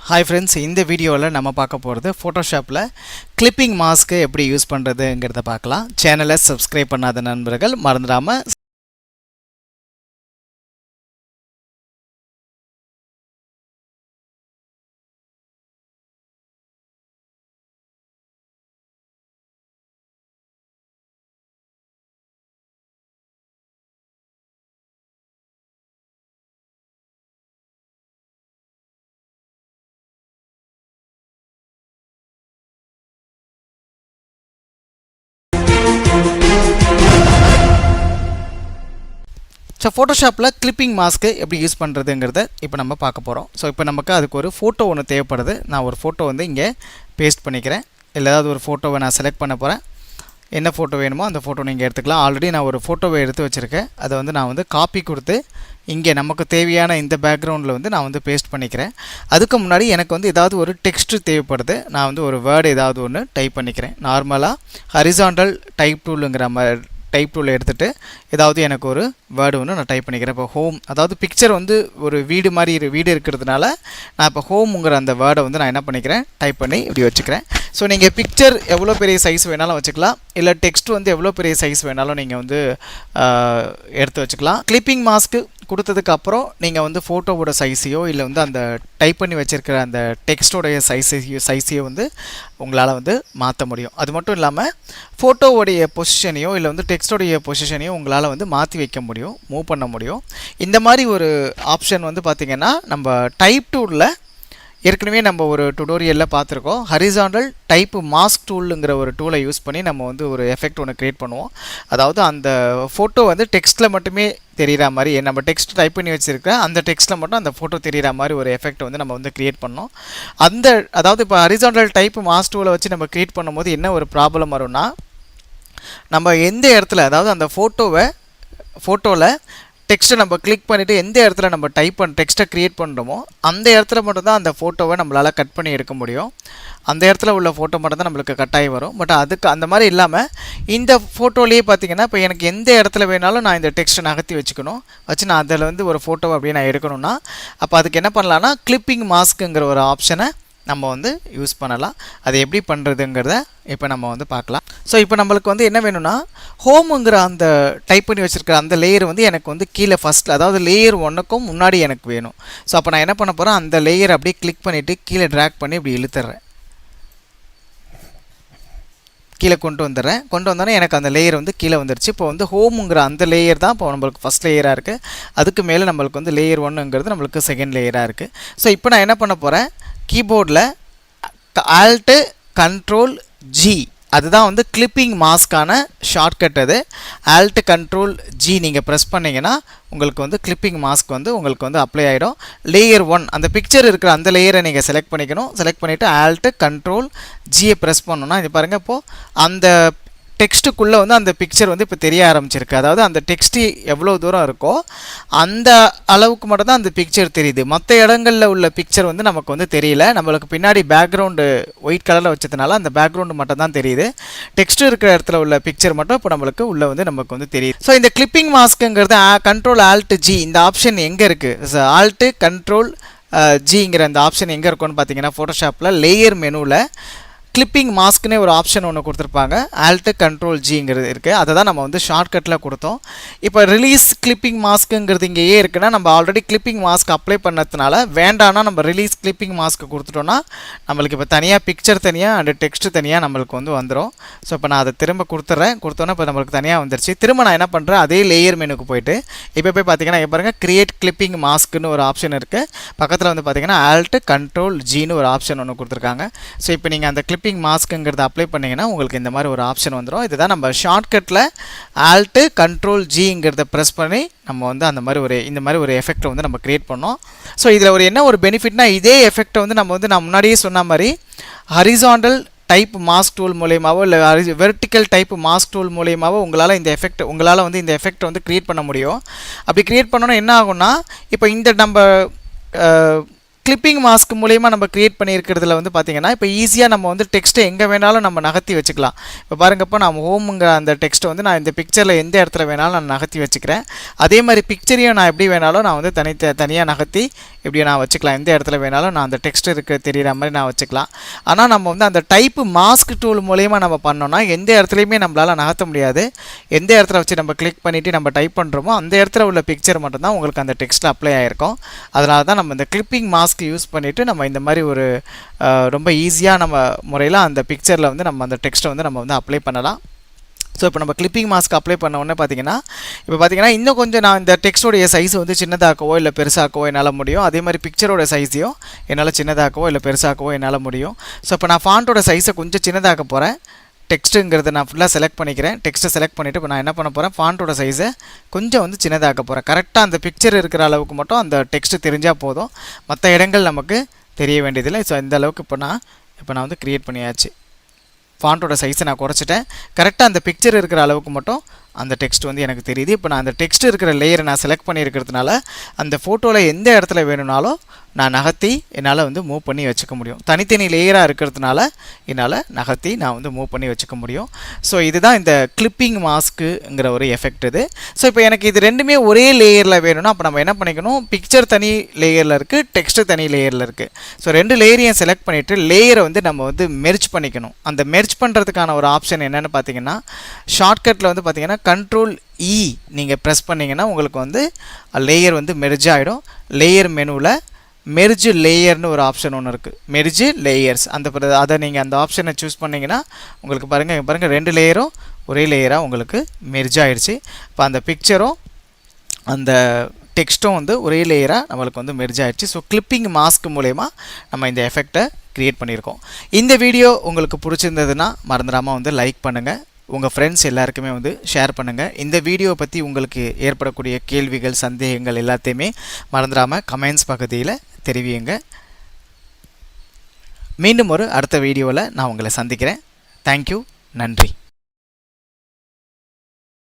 Hi friends, இந்த வீடியோவில் நம்ம பார்க்க போகிறது ஃபோட்டோஷாப்பில் கிளிப்பிங் மாஸ்க்கு எப்படி யூஸ் பண்ணுறதுங்கிறத பார்க்கலாம். சேனலை சப்ஸ்கிரைப் பண்ணாத நண்பர்கள் மறந்துடாமல் ஃபோட்டோஷாப்பில் கிளிப்பிங் மாஸ்க்கு எப்படி யூஸ் பண்ணுறதுங்கிறத இப்போ நம்ம பார்க்க போகிறோம். ஸோ இப்போ நமக்கு அதுக்கு ஒரு ஃபோட்டோ ஒன்று தேவைப்படுது. நான் ஒரு ஃபோட்டோ வந்து இங்கே பேஸ்ட் பண்ணிக்கிறேன். இல்லை ஏதாவது ஒரு ஃபோட்டோவை நான் செலக்ட் பண்ண போகிறேன். என்ன ஃபோட்டோ வேணுமோ அந்த ஃபோட்டோ நீங்கள் எடுத்துக்கலாம். ஆல்ரெடி நான் ஒரு ஃபோட்டோவை எடுத்து வச்சுருக்கேன். அதை வந்து நான் வந்து காப்பி கொடுத்து இங்கே நமக்கு தேவையான இந்த பேக்ரவுண்டில் வந்து நான் வந்து பேஸ்ட் பண்ணிக்கிறேன். அதுக்கு முன்னாடி எனக்கு வந்து ஏதாவது ஒரு டெக்ஸ்ட்டு தேவைப்படுது. நான் வந்து ஒரு வேர்டு ஏதாவது ஒன்று டைப் பண்ணிக்கிறேன். நார்மலாக ஹரிசாண்டல் டைப் டூலுங்கிற மாதிரி டைப் டூல் எடுத்துகிட்டு ஏதாவது எனக்கு ஒரு வேர்டு ஒன்று நான் டைப் பண்ணிக்கிறேன். இப்போ ஹோம், அதாவது பிக்சர் வந்து ஒரு வீடு மாதிரி வீடு இருக்கிறதுனால நான் இப்போ ஹோமுங்கிற அந்த வேர்டை வந்து நான் என்ன பண்ணிக்கிறேன், டைப் பண்ணி இப்படி வச்சுக்கிறேன். ஸோ நீங்கள் பிக்சர் எவ்வளோ பெரிய சைஸ் வேணாலும் வச்சுக்கலாம், இல்லை டெக்ஸ்ட் வந்து எவ்வளோ பெரிய சைஸ் வேணாலும் நீங்கள் வந்து எடுத்து வச்சுக்கலாம். கிளிப்பிங் மாஸ்க்கு கொடுத்ததுக்கப்புறம் நீங்கள் வந்து ஃபோட்டோவோட சைஸையோ இல்லை வந்து அந்த டைப் பண்ணி வச்சுருக்கிற அந்த டெக்ஸ்ட்டோடைய சைஸையோ வந்து உங்களால் வந்து மாற்ற முடியும். அது மட்டும் இல்லாமல் ஃபோட்டோவோடைய பொசிஷனையோ இல்லை வந்து டெக்ஸ்ட்டோடைய பொசிஷனையோ உங்களால் வந்து மாற்றி வைக்க முடியும், மூவ் பண்ண முடியும். இந்த மாதிரி ஒரு ஆப்ஷன் வந்து பார்த்திங்கன்னா நம்ம டைப் டூலில் ஏற்கனவே நம்ம ஒரு டுடோரியலில் பார்த்துருக்கோம். ஹரிசாண்டல் டைப் மாஸ்க் டூலுங்கிற ஒரு டூலை யூஸ் பண்ணி நம்ம வந்து ஒரு எஃபெக்ட் ஒன்று க்ரியேட் பண்ணுவோம். அதாவது அந்த ஃபோட்டோ வந்து டெக்ஸ்ட்டில் மட்டுமே தெரிகிற மாதிரி, நம்ம டெக்ஸ்ட் டைப் பண்ணி வச்சுருக்க அந்த டெக்ஸ்ட்டில் மட்டும் அந்த ஃபோட்டோ தெரிகிற மாதிரி ஒரு எஃபெக்ட் வந்து நம்ம வந்து க்ரியேட் பண்ணோம். அதாவது இப்போ ஹரிசாண்டல் டைப் மாஸ்க் டூலை வச்சு நம்ம க்ரியேட் பண்ணும்போது என்ன ஒரு ப்ராப்ளம் வரும்னா, நம்ம எந்த இடத்துல, அதாவது அந்த ஃபோட்டோவில் டெக்ஸ்ட்டை நம்ம கிளிக் பண்ணிவிட்டு எந்த இடத்துல நம்ம டெக்ஸ்ட்டை க்ரியேட் பண்ணுறோமோ அந்த இடத்துல மட்டும்தான் அந்த ஃபோட்டோவை நம்மளால் கட் பண்ணி எடுக்க முடியும். அந்த இடத்துல உள்ள ஃபோட்டோ மட்டும்தான் நம்மளுக்கு கட்டாயி வரும். பட் அதுக்கு அந்த மாதிரி இல்லாமல் இந்த ஃபோட்டோலேயே பார்த்திங்கன்னா, இப்போ எனக்கு எந்த இடத்துல வேணாலும் நான் இந்த டெக்ஸ்ட்டை நகர்த்தி வச்சு நான் அதில் வந்து ஒரு ஃபோட்டோவை அப்படியே நான் எடுக்கணும்னா, அப்போ அதுக்கு என்ன பண்ணலான்னா கிளிப்பிங் மாஸ்க்குங்கிற ஒரு ஆப்ஷனை நம்ம வந்து யூஸ் பண்ணலாம். அதை எப்படி பண்ணுறதுங்கிறத இப்போ நம்ம வந்து பார்க்கலாம். ஸோ இப்போ நம்மளுக்கு வந்து என்ன வேணும்னா, ஹோமுங்கிற அந்த டைப் பண்ணி வச்சுருக்கிற அந்த லேயர் வந்து எனக்கு வந்து கீழே ஃபஸ்ட்டில், அதாவது லேயர் 1க்கும் முன்னாடி எனக்கு வேணும். ஸோ அப்போ நான் என்ன பண்ண போகிறேன், அந்த லேயர் அப்படியே கிளிக் பண்ணிவிட்டு கீழே ட்ராக் பண்ணி இப்படி இழுத்துறேன். கீழே கொண்டு வந்தோன்னே எனக்கு அந்த லேயர் வந்து கீழே வந்துருச்சு. இப்போ வந்து ஹோமுங்கிற அந்த லேயர் தான் இப்போ நம்மளுக்கு ஃபஸ்ட் லேயராக இருக்குது. அதுக்கு மேலே நம்மளுக்கு வந்து லேயர் 1ங்கிறது நம்மளுக்கு செகண்ட் லேயராக இருக்குது. ஸோ இப்போ நான் என்ன பண்ண போகிறேன், கீபோர்டில் Alt Control G, அதுதான் வந்து கிளிப்பிங் மாஸ்க்கான ஷார்ட்கட். அது Alt Control G நீங்கள் ப்ரெஸ் பண்ணிங்கன்னா உங்களுக்கு வந்து கிளிப்பிங் மாஸ்க் வந்து உங்களுக்கு வந்து அப்ளை ஆகிடும். லேயர் 1 அந்த பிக்சர் இருக்கிற அந்த லேயரை நீங்கள் செலக்ட் பண்ணிவிட்டு Alt Control Gயை ப்ரெஸ் பண்ணணும்னா இது பாருங்கள், இப்போது அந்த டெக்ஸ்ட்டுக்குள்ளே வந்து அந்த பிக்சர் வந்து இப்போ தெரிய ஆரம்பிச்சிருக்கு. அதாவது அந்த டெக்ஸ்ட்டு எவ்வளோ தூரம் இருக்கோ அந்த அளவுக்கு மட்டும் தான் அந்த பிக்சர் தெரியுது. மற்ற இடங்களில் உள்ள பிக்சர் வந்து நமக்கு வந்து தெரியல. நம்மளுக்கு பின்னாடி பேக்ரவுண்டு ஒயிட் கலரில் வச்சதுனால அந்த பேக்ரவுண்டு மட்டும் தான் தெரியுது. டெக்ஸ்ட்டு இருக்கிற இடத்துல உள்ள பிக்சர் மட்டும் இப்போ நம்மளுக்கு உள்ளே வந்து நமக்கு வந்து தெரியுது. ஸோ இந்த கிளிப்பிங் மாஸ்க்குங்கிறது Control Alt G இந்த ஆப்ஷன் எங்கே இருக்குது, Alt Control Gங்கிற அந்த ஆப்ஷன் எங்கே இருக்குன்னு பார்த்தீங்கன்னா, ஃபோட்டோஷாப்பில் லேயர் மெனுவில் கிளிப்பிங் மாஸ்க்குன்னே ஒரு ஆப்ஷன் ஒன்று கொடுத்துருப்பாங்க. Alt Control Gங்கிறது இருக்குது. அதை தான் நம்ம வந்து ஷார்ட்கட்டில் கொடுத்தோம். இப்போ ரிலீஸ் கிளிப்பிங் மாஸ்க்குங்கிறது இங்கேயே இருக்குன்னா, நம்ம ஆல்ரெடி கிளிப்பிங் மாஸ்க் அப்ளை பண்ணதுனால வேண்டாம்னா நம்ம ரிலீஸ் கிளிப்பிங் மாஸ்க்கு கொடுத்துட்டோன்னா நம்மளுக்கு இப்போ தனியாக பிக்சர் தனியாக அண்ட் டெக்ஸ்ட் தனியாக நம்மளுக்கு வந்து வந்துடும். ஸோ இப்போ நான் அதை திரும்ப கொடுத்தோன்னா இப்போ நம்மளுக்கு தனியாக வந்துருச்சு. திரும்ப நான் என்ன பண்ணுறேன், அதே லேயர் மெனுக்கு போயிட்டு இப்போ போய் பார்த்தீங்கன்னா இங்கே பாருங்கள், கிரியேட் கிளிப்பிங் மாஸ்க்குன்னு ஒரு ஆப்ஷன் இருக்குது. பக்கத்தில் வந்து பார்த்தீங்கன்னா Alt Control Gன்னு ஒரு ஆப்ஷன் ஒன்று கொடுத்துருக்காங்க. ஸோ இப்போ நீங்கள் அந்த கிளிப்பிங் மாஸ்க்குங்கிறத அப்ளை பண்ணிங்கன்னா உங்களுக்கு இந்த மாதிரி ஒரு ஆப்ஷன் வந்துடும். இதுதான் நம்ம ஷார்ட்கட்டில் Alt Control Gங்கிறத ப்ரெஸ் பண்ணி நம்ம வந்து இந்த மாதிரி ஒரு எஃபெக்ட்டை வந்து நம்ம க்ரியேட் பண்ணோம். ஸோ இதில் என்ன ஒரு பெனிஃபிட்னா, இதே எஃபெக்ட்டை வந்து நம்ம வந்து நான் முன்னாடியே சொன்ன மாதிரி ஹரிசாண்டல் டைப் மாஸ்க் டூல் மூலியமாவோ இல்லை வெர்டிக்கல் டைப் மாஸ்க் டூல் மூலியமாவோ உங்களால் வந்து இந்த எஃபெக்ட்டை வந்து க்ரியேட் பண்ண முடியும். அப்படி க்ரியேட் பண்ணோன்னா என்ன ஆகும்னா, இப்போ இந்த நம்ம கிளிப்பிங் மாஸ்க் மூலமா நம்ம கிரியேட் பண்ணியிருக்கிறதுல வந்து பார்த்தீங்கன்னா இப்போ ஈஸியாக நம்ம வந்து டெக்ஸ்ட்டை எங்கே வேணாலும் நம்ம நகர்த்தி வச்சுக்கலாம். இப்போ பாருங்கப்போ நான் ஹோமுங்கிற அந்த டெக்ஸ்ட்டை வந்து நான் இந்த பிக்சரில் எந்த இடத்துல வேணாலும் நான் நகர்த்தி வச்சுக்கிறேன். அதே மாதிரி பிக்சரையும் நான் எப்படி வேணாலும் நான் வந்து தனியாக நகர்த்தி இப்படி நான் வச்சுக்கலாம். எந்த இடத்துல வேணாலும் நான் அந்த டெக்ஸ்ட் இருக்க தெரிகிற மாதிரி நான் வச்சுக்கலாம். ஆனால் நம்ம வந்து அந்த டைப்பு மாஸ்க் டூல் மூலமா நம்ம பண்ணோம்னா எந்த இடத்துலையுமே நம்மளால் நகர்த்த முடியாது. எந்த இடத்துல வச்சு நம்ம கிளிக் பண்ணிவிட்டு நம்ம டைப் பண்ணுறோமோ அந்த இடத்துல உள்ள பிக்சர் மட்டும்தான் உங்களுக்கு அந்த டெக்ஸ்ட்டில் அப்ளை ஆகிருக்கும். அதனால தான் நம்ம இந்த கிளிப்பிங் மாஸ்க் யூஸ் பண்ணிவிட்டு நம்ம இந்த மாதிரி ஒரு ரொம்ப ஈஸியாக நம்ம முறையில் அந்த பிக்சரில் வந்து நம்ம அந்த டெக்ஸ்ட்டை வந்து நம்ம வந்து அப்ளை பண்ணலாம். ஸோ இப்போ நம்ம கிளிப்பிங் மாஸ்க் அப்ளை பண்ண உடனே பார்த்தீங்கன்னா இன்னும் கொஞ்சம் நான் இந்த டெக்ஸ்ட்டோடைய சைஸ் வந்து சின்னதாக்கவோ இல்லை பெருசாக்கவோ என்னால் முடியும். அதே மாதிரி பிக்சரோட சைஸையும் என்னால் சின்னதாக்கவோ இல்லை பெருசாக்கவோ என்னால் முடியும். ஸோ இப்போ நான் ஃபாண்ட்டோட சைஸை கொஞ்சம் சின்னதாக்க போகிறேன். டெக்ஸ்ட்டுங்கிறத நான் ஃபுல்லாக செலக்ட் பண்ணிக்கிறேன். டெக்ஸ்ட்டை செலக்ட் பண்ணிவிட்டு இப்போ நான் என்ன பண்ண போகிறேன், ஃபாண்ட்டோட சைஸை கொஞ்சம் வந்து சின்னதாக்க போகிறேன். கரெக்டாக அந்த பிக்சர் இருக்கிற அளவுக்கு மட்டும் அந்த டெக்ஸ்ட்டு தெரிஞ்சால் போதும், மற்ற இடங்கள் நமக்கு தெரிய வேண்டியதில்லை. ஸோ இந்த அளவுக்கு இப்போ நான் வந்து க்ரியேட் பண்ணியாச்சு. ஃபாண்ட்டோட சைஸை நான் குறைச்சிட்டேன். கரெக்டாக அந்த பிக்சர் இருக்கிற அளவுக்கு மட்டும் அந்த டெக்ஸ்ட் வந்து எனக்கு தெரியுது. இப்போ நான் அந்த டெக்ஸ்ட் இருக்கிற லேயரை நான் செலக்ட் பண்ணியிருக்கிறதுனால அந்த ஃபோட்டோவில் எந்த இடத்துல வேணும்னாலும் நான் நகர்த்தி என்னால் வந்து மூவ் பண்ணி வச்சுக்க முடியும். தனித்தனி லேயராக இருக்கிறதுனால என்னால் நகர்த்தி நான் வந்து மூவ் பண்ணி வச்சுக்க முடியும். ஸோ இதுதான் இந்த கிளிப்பிங் மாஸ்க்குங்கிற ஒரு எஃபெக்ட் இது. ஸோ இப்போ எனக்கு இது ரெண்டுமே ஒரே லேயரில் வேணும்னா அப்போ நம்ம என்ன பண்ணிக்கணும், பிக்சர் தனி லேயரில் இருக்குது, டெக்ஸ்ட்டு தனி லேயரில் இருக்குது. ஸோ ரெண்டு லேயரையும் செலக்ட் பண்ணிவிட்டு லேயரை வந்து நம்ம வந்து மெர்ஜ் பண்ணிக்கணும். அந்த மெர்ஜ் பண்ணுறதுக்கான ஒரு ஆப்ஷன் என்னென்னு பார்த்தீங்கன்னா, ஷார்ட்கட்டில் வந்து பார்த்தீங்கன்னா Ctrl+E நீங்கள் ப்ரெஸ் பண்ணிங்கன்னா உங்களுக்கு வந்து லேயர் வந்து மெர்ஜ் ஆகிடும். லேயர் மெனுவில் மெர்ஜ் லேயர்னு ஒரு ஆப்ஷன் ஒன்று இருக்குது, மெர்ஜ் லேயர்ஸ். அதை நீங்கள் அந்த ஆப்ஷனை சூஸ் பண்ணிங்கன்னா உங்களுக்கு பாருங்கள் ரெண்டு லேயரும் ஒரே லேயராக உங்களுக்கு மெர்ஜ் ஆகிடுச்சு. இப்போ அந்த பிக்சரும் அந்த டெக்ஸ்ட்டும் வந்து ஒரே லேயராக நம்மளுக்கு வந்து மெர்ஜ் ஆகிடுச்சு. ஸோ கிளிப்பிங் மாஸ்க் மூலமா நம்ம இந்த எஃபெக்டை க்ரியேட் பண்ணியிருக்கோம். இந்த வீடியோ உங்களுக்கு பிடிச்சிருந்ததுன்னா மறந்துடாமல் வந்து லைக் பண்ணுங்கள், உங்கள் ஃப்ரெண்ட்ஸ் எல்லாருக்குமே வந்து ஷேர் பண்ணுங்கள். இந்த வீடியோவை பற்றி உங்களுக்கு ஏற்படக்கூடிய கேள்விகள் சந்தேகங்கள் எல்லாத்தையுமே மறந்துடாமல் கமெண்ட்ஸ் பகுதியில் தெரிவியுங்க. மீண்டும் ஒரு அடுத்த வீடியோவில் நான் உங்களை சந்திக்கிறேன். தேங்க்யூ, நன்றி.